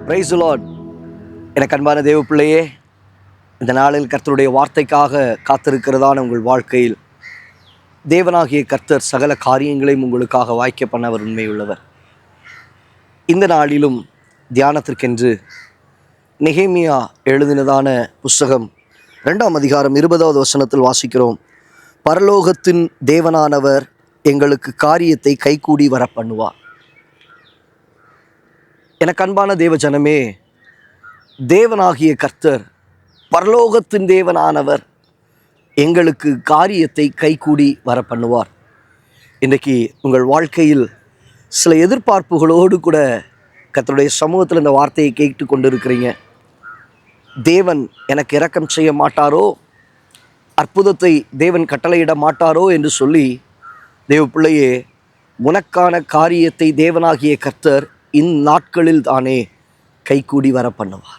Praise the Lord. எனக்கு அன்பான தேவ பிள்ளையே, இந்த நாளில் கர்த்தருடைய வார்த்தைக்காக காத்திருக்கிறதான உங்கள் வாழ்க்கையில் தேவனாகிய கர்த்தர் சகல காரியங்களையும் உங்களுக்காக வாய்க்க பண்ண அவர் உண்மையுள்ளவர். இந்த நாளிலும் தியானத்திற்கென்று நெகேமியா எழுதினதான புஸ்தகம் 2ஆம் அதிகாரம் 20வது வசனத்தில் வாசிக்கிறோம். பரலோகத்தின் தேவனானவர் எங்களுக்கு காரியத்தை கைகூடி வர பண்ணுவார். எனக்கு அன்பான தேவ ஜனமே, தேவனாகிய கர்த்தர் பரலோகத்தின் தேவனானவர் எங்களுக்கு காரியத்தை கைகூடி வர பண்ணுவார். இன்றைக்கு உங்கள் வாழ்க்கையில் சில எதிர்பார்ப்புகளோடு கூட கர்த்தருடைய சமூகத்தில் இந்த வார்த்தையை கேட்டு கொண்டு இருக்கிறீங்க. தேவன் எனக்கு இரக்கம் செய்ய மாட்டாரோ, அற்புதத்தை தேவன் கட்டளையிட மாட்டாரோ என்று சொல்லி, தேவ பிள்ளையே, உனக்கான காரியத்தை தேவனாகிய கர்த்தர் இந்நாட்களில் தானே கைகூடி வர பண்ணுவார்.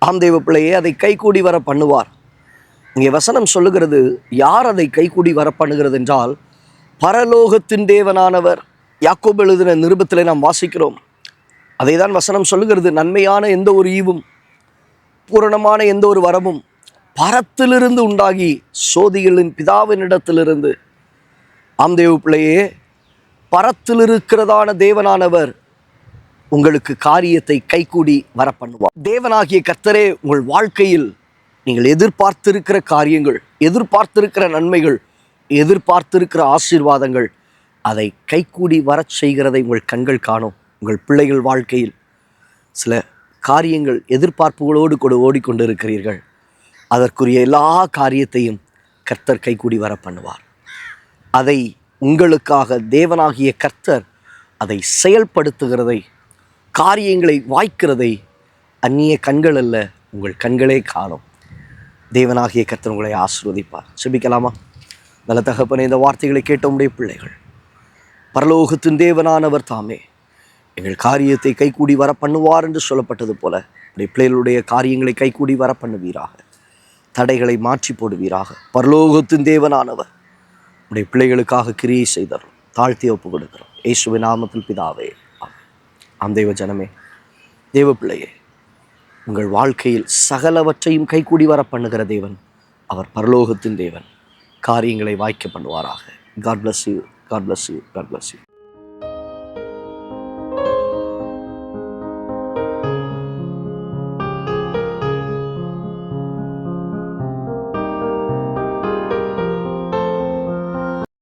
ஆம் தேவ பிள்ளையே, அதை கைகூடி வர பண்ணுவார். இங்கே வசனம் சொல்லுகிறது, யார் அதை கைகூடி வர பண்ணுகிறது என்றால், பரலோகத்தின் தேவனானவர். யாக்கோபு எழுதின நிருபத்தில் நாம் வாசிக்கிறோம், அதை தான் வசனம் சொல்லுகிறது. நன்மையான எந்த ஒரு ஈவும் பூரணமான எந்த ஒரு வரமும் பரத்திலிருந்து உண்டாகி சோதிகளின் பிதாவினிடத்திலிருந்து. ஆம் தேவ பிள்ளையே, பரத்தில் இருக்கிறதான தேவனானவர் உங்களுக்கு காரியத்தை கைகூடி வர பண்ணுவார். தேவனாகிய கர்த்தரே உங்கள் வாழ்க்கையில் நீங்கள் எதிர்பார்த்திருக்கிற காரியங்கள், எதிர்பார்த்திருக்கிற நன்மைகள், எதிர்பார்த்திருக்கிற ஆசீர்வாதங்கள், அதை கைகூடி வர செய்கிறதை உங்கள் கண்கள் காணும். உங்கள் பிள்ளைகள் வாழ்க்கையில் சில காரியங்கள் எதிர்பார்ப்புகளோடு கூட ஓடிக்கொண்டு இருக்கிறீர்கள். அதற்குரிய எல்லா காரியத்தையும் கர்த்தர் கைகூடி வர பண்ணுவார். அதை உங்களுக்காக தேவனாகிய கர்த்தர் அதை செயல்படுத்துகிறதை, காரியங்களை வாய்க்கிறதை அந்நிய கண்கள் அல்ல, உங்கள் கண்களே காணும். தேவனாகிய கர்த்தர் உங்களை ஆசீர்வதிப்பார். செபிக்கலாமா? நல்ல தகப்பனே, இந்த வார்த்தைகளை கேட்ட உடைய பிள்ளைகள், பரலோகத்தின் தேவனானவர் தாமே எங்கள் காரியத்தை கைகூடி வர பண்ணுவார் என்று சொல்லப்பட்டது போல உடைய பிள்ளைகளுடைய காரியங்களை கைகூடி வர பண்ணுவீராக. தடைகளை மாற்றி போடுவீராக. பரலோகத்தின் தேவனானவர் உடைய பிள்ளைகளுக்காக கிரியை செய்தார். தாழ்த்தி ஒப்பு கொடுக்கிறோம் இயேசுவின் நாமத்தில் பிதாவே. ஆம் தேவ ஜனமே, தேவ பிள்ளையே, உங்கள் வாழ்க்கையில் சகலவற்றையும் கைகூடி வர பண்ணுகிற தேவன் அவர் பரலோகத்தின் தேவன். காரியங்களை வாய்க்க பண்ணுவாராக. God bless you. God bless you. God bless you.